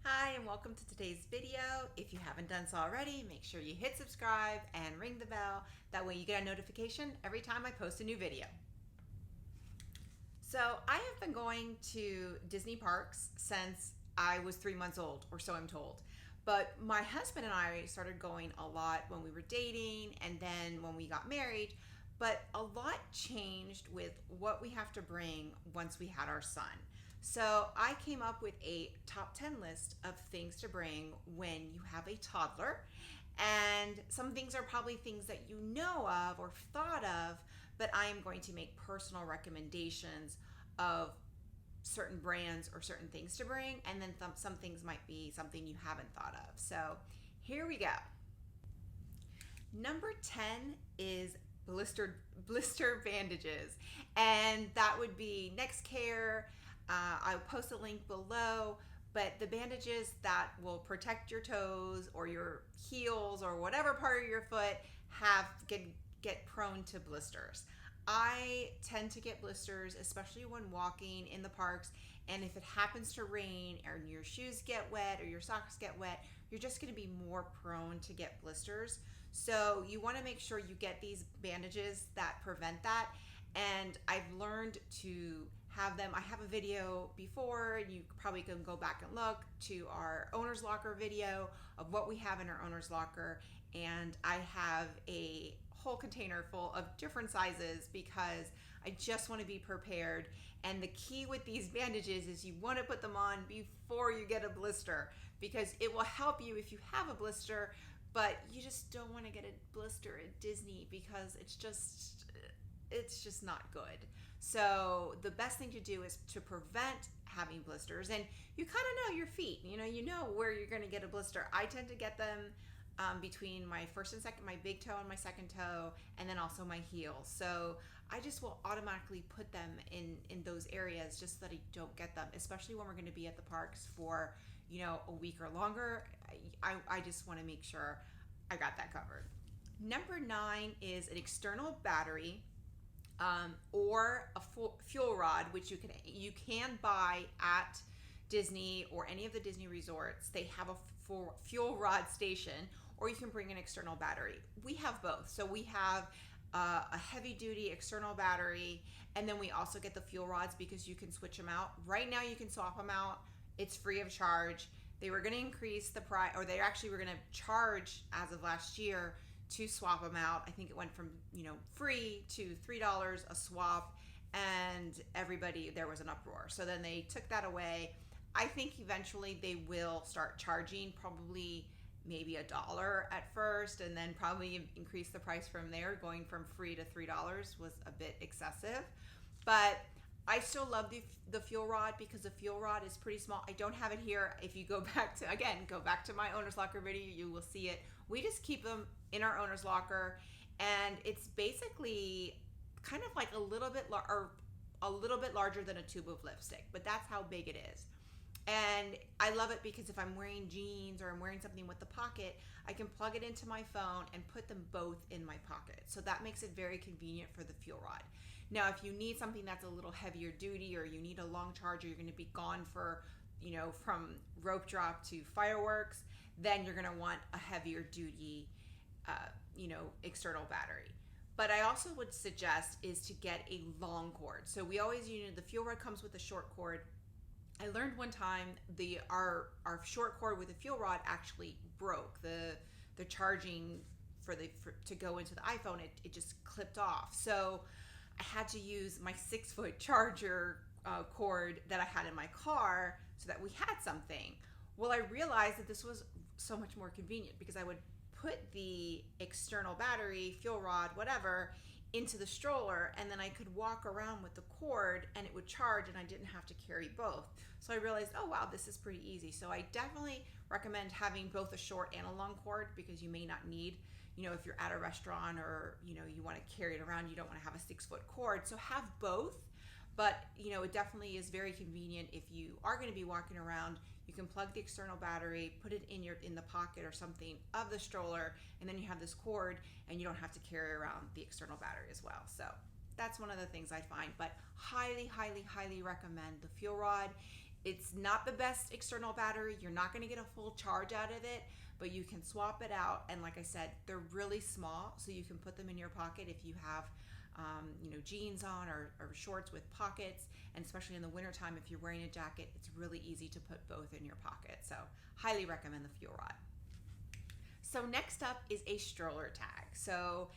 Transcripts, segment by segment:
Hi and welcome to today's video. If you haven't done so already, make sure you hit subscribe and ring the bell. That way you get a notification every time I post a new video. So I have been going to Disney parks since I was 3 months old, or so I'm told. But my husband and I started going a lot when we were dating and then when we got married. But a lot changed with what we have to bring once we had our son. So I came up with a top 10 list of things to bring when you have a toddler. And some things are probably things that you know of or thought of, but I am going to make personal recommendations of certain brands or certain things to bring. And then some things might be something you haven't thought of. So here we go. Number 10 is blister bandages, and that would be next care. I'll post a link below, but the bandages that will protect your toes or your heels or whatever part of your foot get prone to blisters. I tend to get blisters, especially when walking in the parks. And if it happens to rain or your shoes get wet or your socks get wet, you're just going to be more prone to get blisters. So you want to make sure you get these bandages that prevent that. And I've learned to have them. I have a video before, and you probably can go back and look to our owner's locker video of what we have in our owner's locker. And I have a whole container full of different sizes because I just want to be prepared. And the key with these bandages is you want to put them on before you get a blister, because it will help you if you have a blister, but you just don't want to get a blister at Disney because it's just not good. So the best thing to do is to prevent having blisters. And you kind of know your feet, you know where you're going to get a blister. I tend to get them between my first and second, my big toe and my second toe, and then also my heel. So I just will automatically put them in those areas just so that I don't get them, especially when we're going to be at the parks for, a week or longer. I just want to make sure I got that covered. Number 9 is an external battery, or a fuel rod, which you can buy at Disney or any of the Disney resorts. They have a fuel rod station, or you can bring an external battery. We have both. So we have a heavy duty external battery, and then we also get the fuel rods because you can switch them out. Right now you can swap them out. It's free of charge. They were going to increase the price, or they actually were going to charge as of last year to swap them out. I think it went from free to $3 a swap, and there was an uproar. So then they took that away. I think eventually they will start charging, probably maybe $1 at first, and then probably increase the price from there. Going from free to $3 was a bit excessive, but I still love the fuel rod because the fuel rod is pretty small. I don't have it here. If you go back to my owner's locker video, you will see it. We just keep them in our owner's locker, and it's basically kind of like a little bit larger than a tube of lipstick, but that's how big it is. And I love it because if I'm wearing jeans or I'm wearing something with the pocket, I can plug it into my phone and put them both in my pocket. So that makes it very convenient for the fuel rod. Now, if you need something that's a little heavier duty, or you need a long charger, you're going to be gone for, from rope drop to fireworks, then you're going to want a heavier duty, external battery. But I also would suggest is to get a long cord. So we always, the fuel rod comes with a short cord. I learned one time our short cord with the fuel rod actually broke. The charging to go into the iPhone, it just clipped off. So I had to use my 6-foot charger cord that I had in my car so that we had something. Well, I realized that this was so much more convenient because I would put the external battery, fuel rod, whatever, into the stroller, and then I could walk around with the cord and it would charge, and I didn't have to carry both. So I realized, oh wow, this is pretty easy. So I definitely recommend having both a short and a long cord, because you may not need, if you're at a restaurant or you want to carry it around, you don't want to have a 6-foot cord. So have both. But it definitely is very convenient if you are going to be walking around. You can plug the external battery, put it in the pocket or something of the stroller, and then you have this cord, and you don't have to carry around the external battery as well. So that's one of the things I find. But highly, highly, highly recommend the fuel rod. It's not the best external battery. You're not going to get a full charge out of it, but you can swap it out. And like I said, they're really small, so you can put them in your pocket if you have jeans on or shorts with pockets. And especially in the wintertime, if you're wearing a jacket, it's really easy to put both in your pocket. So highly recommend the fuel rod. So next up is a stroller tag. So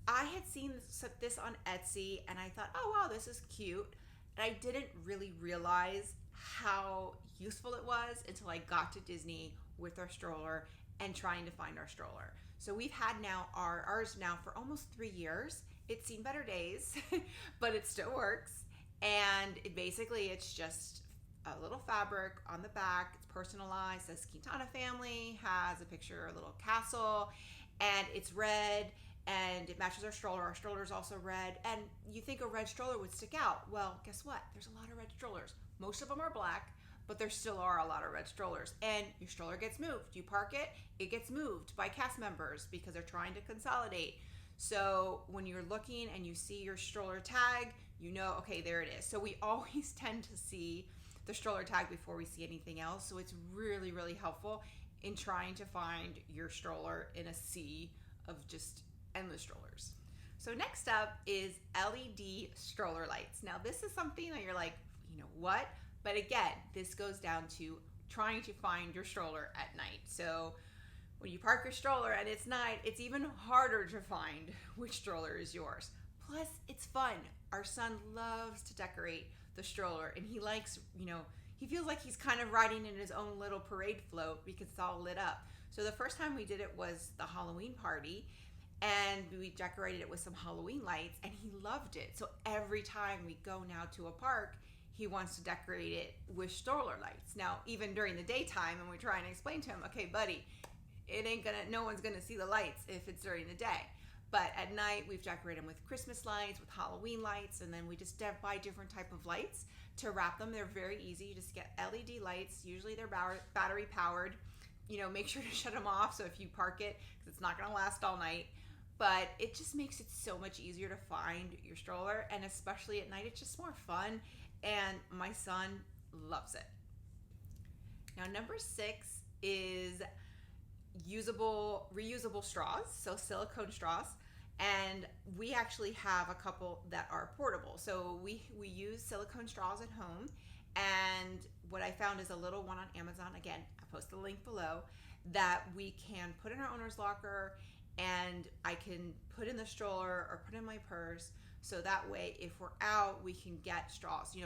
I had seen this on Etsy and I thought, oh wow, this is cute. And I didn't really realize how useful it was until I got to Disney with our stroller and trying to find our stroller. So we've had now ours now for almost 3 years. It's seen better days, but it still works. And it's just a little fabric on the back. It's personalized. Says Quintana family, has a picture of a little castle, and it's red and it matches our stroller. Our stroller is also red. And you think a red stroller would stick out. Well, guess what? There's a lot of red strollers. Most of them are black, but there still are a lot of red strollers. And your stroller gets moved. You park it, it gets moved by cast members because they're trying to consolidate. So when you're looking and you see your stroller tag, you know, okay, there it is. So we always tend to see the stroller tag before we see anything else. So it's really, really helpful in trying to find your stroller in a sea of just endless strollers. So next up is LED stroller lights. Now this is something that you're like, what? But again, this goes down to trying to find your stroller at night. So when you park your stroller and it's night, it's even harder to find which stroller is yours. Plus, it's fun. Our son loves to decorate the stroller, and he likes, he feels like he's kind of riding in his own little parade float because it's all lit up. So the first time we did it was the Halloween party, and we decorated it with some Halloween lights, and he loved it. So every time we go now to a park, he wants to decorate it with stroller lights. Now, even during the daytime, and we try and explain to him, okay, buddy, no one's gonna see the lights if it's during the day. But at night, we've decorated them with Christmas lights, with Halloween lights, and then we just buy different type of lights to wrap them. They're very easy. You just get LED lights. Usually they're battery powered. Make sure to shut them off so if you park it, because it's not gonna last all night. But it just makes it so much easier to find your stroller, and especially at night, it's just more fun, and my son loves it. Now, number 6 is reusable straws, so silicone straws, and we actually have a couple that are portable. So we use silicone straws at home, and what I found is a little one on Amazon. Again, I post the link below, that we can put in our owner's locker, and I can put in the stroller or put in my purse, so that way if we're out, we can get straws.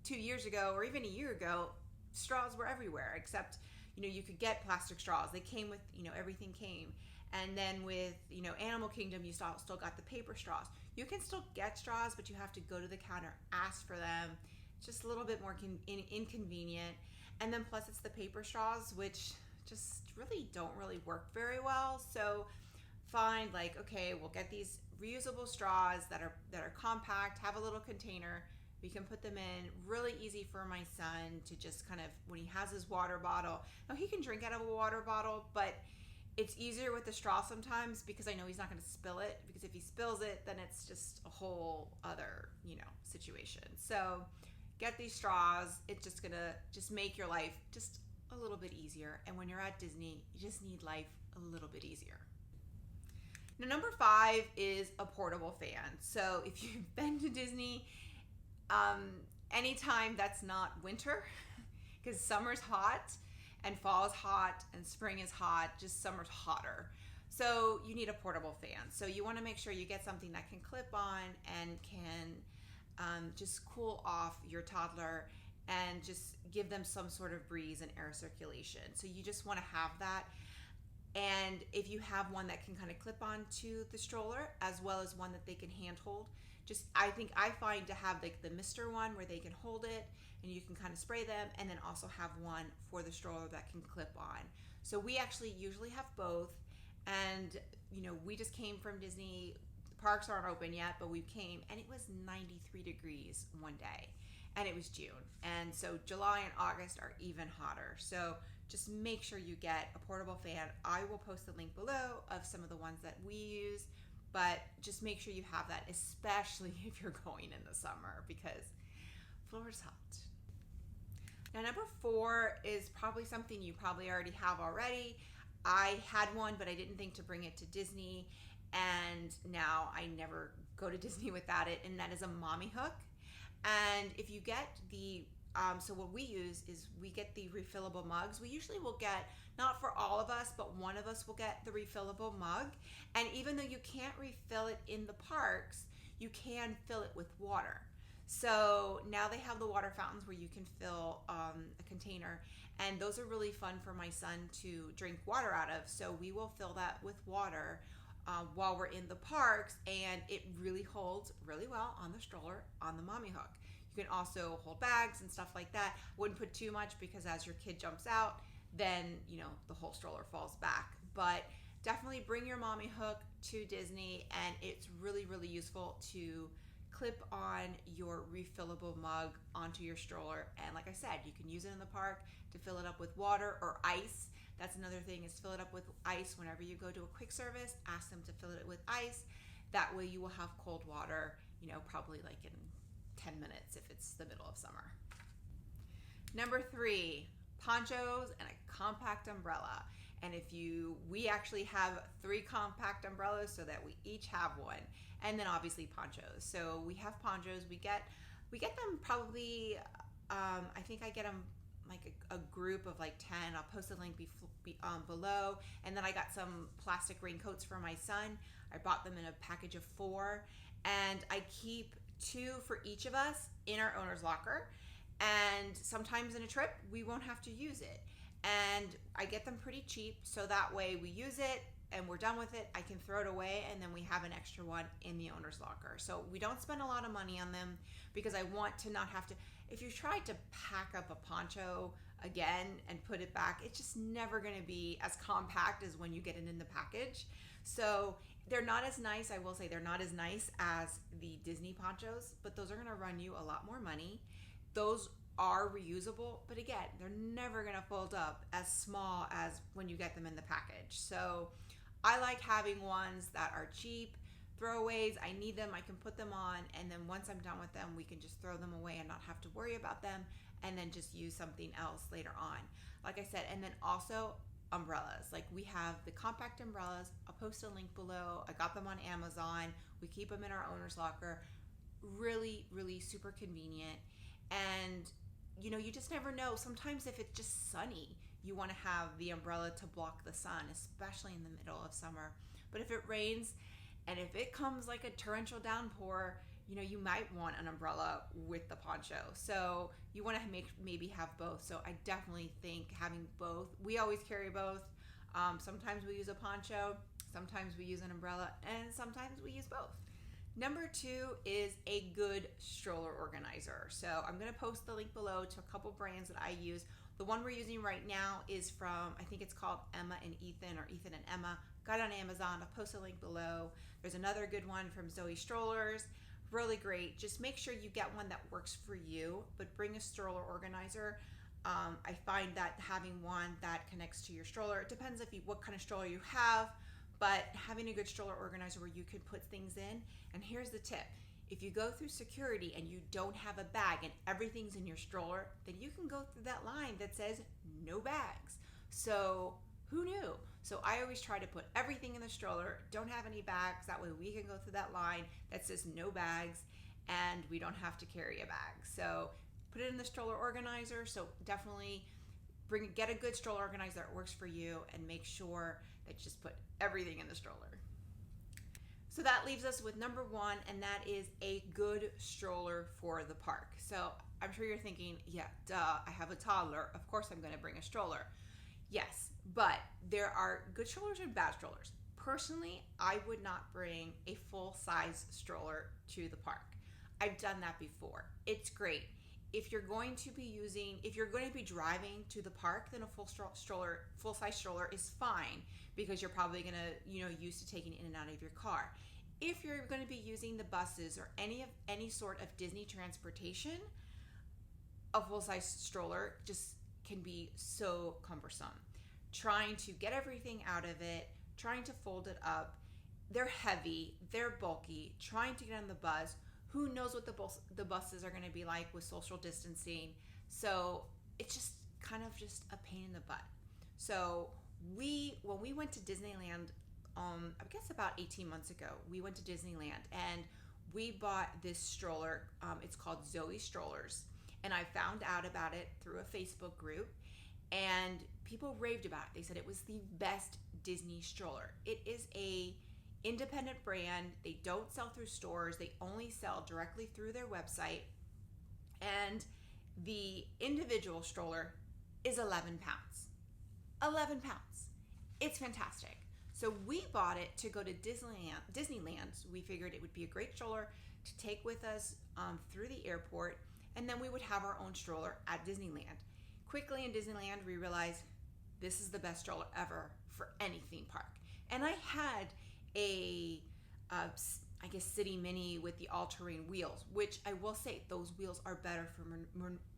2 years ago or even a year ago, straws were everywhere, except you could get plastic straws. They came with, everything came. And then with, Animal Kingdom, you still got the paper straws. You can still get straws, but you have to go to the counter, ask for them. It's just a little bit more inconvenient. And then plus it's the paper straws, which just don't really work very well. So find okay, we'll get these reusable straws that are compact, have a little container. We can put them in. Really easy for my son to just kind of, when he has his water bottle. Now he can drink out of a water bottle, but it's easier with the straw sometimes because I know he's not going to spill it, because if he spills it, then it's just a whole other, situation. So get these straws. It's just going to make your life just a little bit easier. And when you're at Disney, you just need life a little bit easier. Now, number 5 is a portable fan. So if you've been to Disney, anytime that's not winter, because summer's hot and fall is hot and spring is hot, just summer's hotter. So you need a portable fan. So you want to make sure you get something that can clip on and can just cool off your toddler and just give them some sort of breeze and air circulation. So you just want to have that. And if you have one that can kind of clip on to the stroller, as well as one that they can hand hold, I find to have the mister one where they can hold it and you can kind of spray them, and then also have one for the stroller that can clip on. So we actually usually have both, and we just came from Disney. The parks aren't open yet, but we came and it was 93 degrees one day, and it was June, and so July and August are even hotter. So just make sure you get a portable fan. I will post the link below of some of the ones that we use, but just make sure you have that, especially if you're going in the summer, because Florida's hot. Now, number 4 is probably something you probably already have already. I had one, but I didn't think to bring it to Disney, and now I never go to Disney without it, and that is a mommy hook. And if you get the so what we use is we get the refillable mugs. We usually will get, not for all of us, but one of us will get the refillable mug. And even though you can't refill it in the parks, you can fill it with water. So now they have the water fountains where you can fill a container, and those are really fun for my son to drink water out of. So we will fill that with water while we're in the parks, and it really holds really well on the stroller on the mommy hook. You can also hold bags and stuff like that. Wouldn't put too much, because as your kid jumps out, then the whole stroller falls back. But definitely bring your mommy hook to Disney, and it's really, really useful to clip on your refillable mug onto your stroller. And like I said, you can use it in the park to fill it up with water or ice. That's another thing, is fill it up with ice whenever you go to a quick service. Ask them to fill it with ice. That way you will have cold water, probably like in 10 minutes if it's the middle of summer. Number 3, ponchos and a compact umbrella. And we actually have 3 compact umbrellas so that we each have one. And then obviously ponchos. So we have ponchos. We get them probably, I think I get them like a group of like 10. I'll post a link below. And then I got some plastic raincoats for my son. I bought them in a package of 4. And I keep 2 for each of us in our owner's locker. And sometimes in a trip, we won't have to use it. And I get them pretty cheap, so that way we use it and we're done with it. I can throw it away, and then we have an extra one in the owner's locker. So we don't spend a lot of money on them, because I want to not have to. If you try to pack up a poncho again and put it back, it's just never going to be as compact as when you get it in the package. So they're not as nice. I will say they're not as nice as the Disney ponchos, but those are going to run you a lot more money. Those are reusable, but again, they're never going to fold up as small as when you get them in the package. So I like having ones that are cheap, throwaways. I need them, I can put them on, and then once I'm done with them, we can just throw them away and not have to worry about them, and then just use something else later on. Like I said, and then also umbrellas. Like we have the compact umbrellas. I'll post a link below. I got them on Amazon. We keep them in our owner's locker. Really, really super convenient. And you just never know. Sometimes if it's just sunny, you want to have the umbrella to block the sun, especially in the middle of summer. But if it rains, and if it comes like a torrential downpour, you might want an umbrella with the poncho. So you want to maybe have both. So I definitely think having both. We always carry both. Sometimes we use a poncho, sometimes we use an umbrella, and sometimes we use both. Number 2 is a good stroller organizer. So I'm going to post the link below to a couple brands that I use. The one we're using right now is from, I think it's called Emma and Ethan, or Ethan and Emma. Got it on Amazon. I'll post a link below. There's another good one from Zoe Strollers. Really great. Just make sure you get one that works for you, but bring a stroller organizer. I find that having one that connects to your stroller, it depends what kind of stroller you have, but having a good stroller organizer where you can put things in. And here's the tip. If you go through security and you don't have a bag and everything's in your stroller, then you can go through that line that says no bags. So who knew? So I always try to put everything in the stroller, don't have any bags. That way we can go through that line that says no bags, and we don't have to carry a bag. So put it in the stroller organizer. So definitely get a good stroller organizer that works for you, and make sure that you just put everything in the stroller. So that leaves us with number 1, and that is a good stroller for the park. So I'm sure you're thinking, yeah, duh, I have a toddler. Of course I'm going to bring a stroller. Yes, but there are good strollers and bad strollers. Personally, I would not bring a full-size stroller to the park. I've done that before. It's great. If you're going to be driving to the park, then a full-size stroller is fine, because you're probably going to, used to taking it in and out of your car. If you're going to be using the buses or any sort of Disney transportation, a full-size stroller just can be so cumbersome. Trying to get everything out of it, trying to fold it up. They're heavy, they're bulky, trying to get on the bus. Who knows what the buses are going to be like with social distancing. So it's just kind of just a pain in the butt. So when we went to Disneyland, I guess about 18 months ago, we went to Disneyland and we bought this stroller. It's called Zoe Strollers, and I found out about it through a Facebook group, and people raved about it. They said it was the best Disney stroller. It is a independent brand. They don't sell through stores. They only sell directly through their website, and the individual stroller is 11 pounds. 11 pounds. It's fantastic. So we bought it to go to Disneyland. We figured it would be a great stroller to take with us through the airport, and then we would have our own stroller at Disneyland. Quickly in Disneyland, we realized this is the best stroller ever for any theme park. And I had I guess City Mini with the all-terrain wheels, which I will say those wheels are better for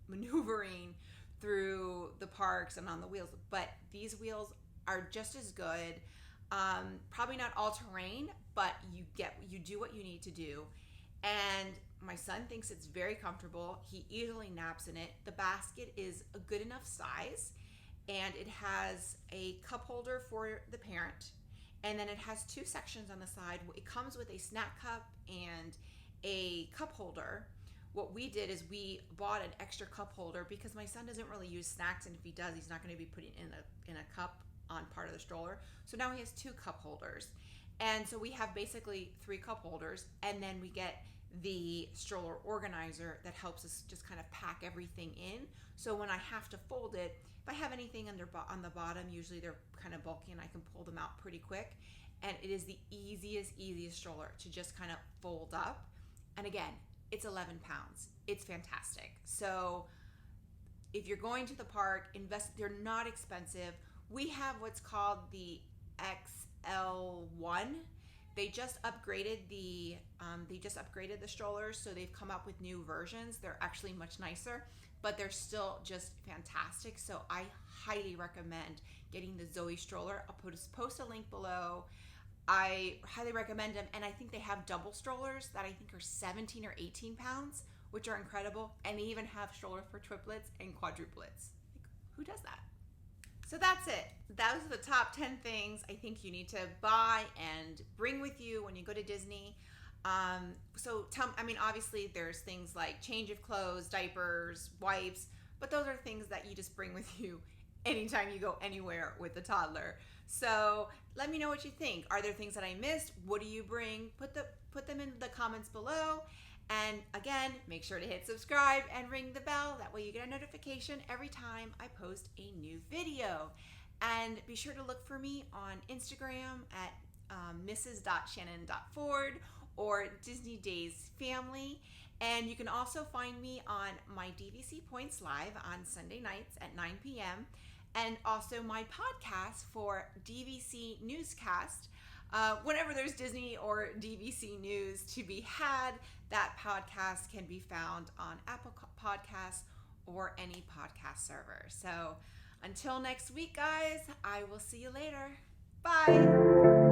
maneuvering through the parks and on the wheels. But these wheels are just as good. Probably not all-terrain, but you do what you need to do. And my son thinks it's very comfortable. He easily naps in it. The basket is a good enough size, and it has a cup holder for the parent. And then it has two sections on the side. It comes with a snack cup and a cup holder. What we did is we bought an extra cup holder because my son doesn't really use snacks, and if he does, he's not going to be putting in a cup on part of the stroller. So now he has two cup holders. And so we have basically 3 cup holders, and then we get the Stroller Organizer that helps us just kind of pack everything in. So when I have to fold it, if I have anything on the bottom, usually they're kind of bulky and I can pull them out pretty quick. And it is the easiest stroller to just kind of fold up. And again, it's 11 pounds. It's fantastic. So if you're going to the park, they're not expensive. We have what's called the XL1. They just upgraded the strollers, so they've come up with new versions. They're actually much nicer, but they're still just fantastic. So I highly recommend getting the Zoe stroller. I'll post a link below. I highly recommend them, and I think they have double strollers that I think are 17 or 18 pounds, which are incredible. And they even have strollers for triplets and quadruplets. Like, who does that? So that's it. Those are the top 10 things I think you need to buy and bring with you when you go to Disney. Obviously there's things like change of clothes, diapers, wipes, but those are things that you just bring with you anytime you go anywhere with the toddler. So let me know what you think. Are there things that I missed? What do you bring? Put them in the comments below. And again, make sure to hit subscribe and ring the bell. That way you get a notification every time I post a new video. And be sure to look for me on Instagram at mrs.shannon.ford or Disney Days Family. And you can also find me on my DVC Points Live on Sunday nights at 9 p.m. and also my podcast for DVC Newscast. Whenever there's Disney or DVC news to be had, that podcast can be found on Apple Podcasts or any podcast server. So until next week, guys, I will see you later. Bye.